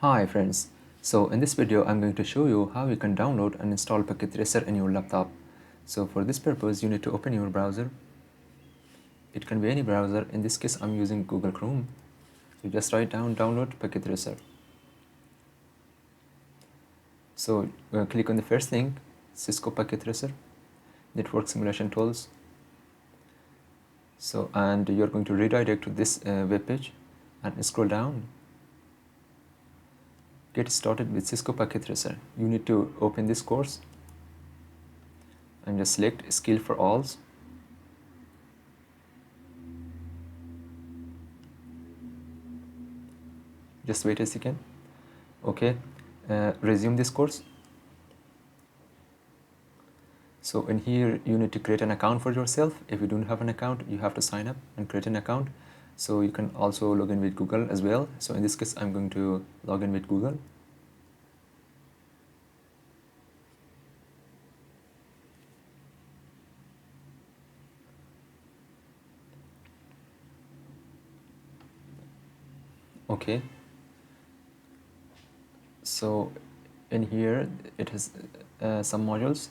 Hi friends, so in this video I'm going to show you how you can download and install Packet Tracer in your laptop. So for this purpose you need to open your browser. It can be any browser, in this case I'm using Google Chrome. So just write down download Packet Tracer. So click on the first link, Cisco Packet Tracer, Network Simulation Tools. So and you're going to redirect to this web page and scroll down. Get started with Cisco Packet Tracer. You need to open this course and just select Skill for Alls. Just wait a second. Okay, resume this course. So in here you need to create an account for yourself. If you don't have an account, you have to sign up and create an account. So you can also log in with Google as well. So in this case I'm going to log in with Google. Okay, so in here it has some modules.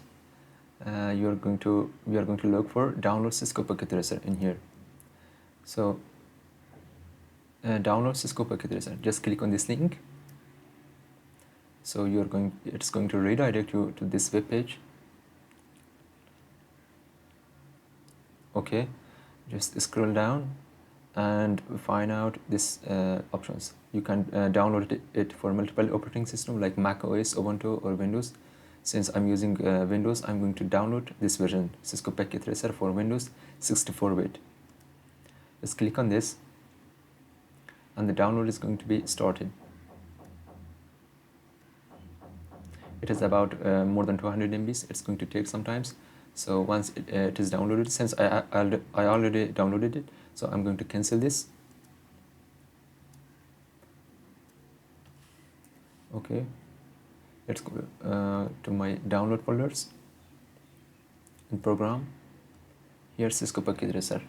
We are going to look for download Cisco Packet Tracer in here. So download Cisco Packet Tracer, just click on this link. So it's going to redirect you to this web page. Okay, just scroll down and find out this options. You can download it for multiple operating systems like Mac OS, Ubuntu or Windows. Since I'm using Windows, I'm going to download this version, Cisco Packet Tracer for Windows 64-bit. Just click on this and the download is going to be started. It is about more than 200 MBs. It's going to take some time. So once it is downloaded, since I already downloaded it, so I'm going to cancel this. Okay, let's go to my download folders and program. Here Cisco Packet Tracer.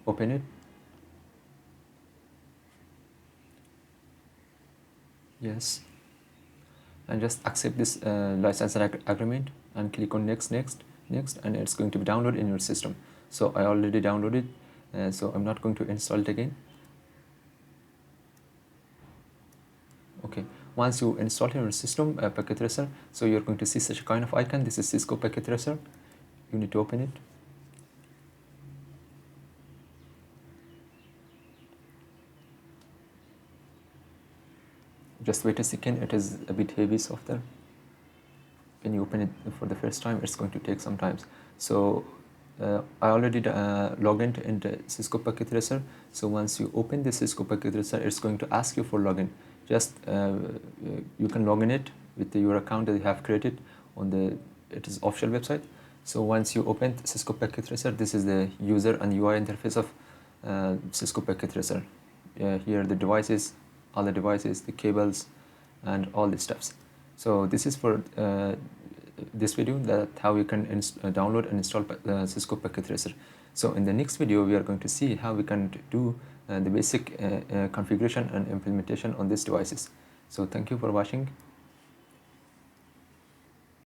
Open it. Yes. And just accept this license agreement and click on next, and it's going to be downloaded in your system. So I already downloaded, so I'm not going to install it again. Okay, once you install it in your system, Packet Tracer, so you're going to see such a kind of icon. This is Cisco Packet Tracer. You need to open it. Just wait a second, it is a bit heavy software. When you open it for the first time, it's going to take some time. So I already logged into Cisco Packet Tracer. So once you open the Cisco Packet Tracer, it's going to ask you for login. Just you can log in it with your account that you have created on it is official website. So once you open Cisco Packet Tracer, this is the user and UI interface of Cisco Packet Tracer. Here the devices, all the devices, the cables, and all the stuffs. So this is for this video, that how you can download and install Cisco Packet Tracer. So in the next video we are going to see how we can do the basic configuration and implementation on these devices. So thank you for watching.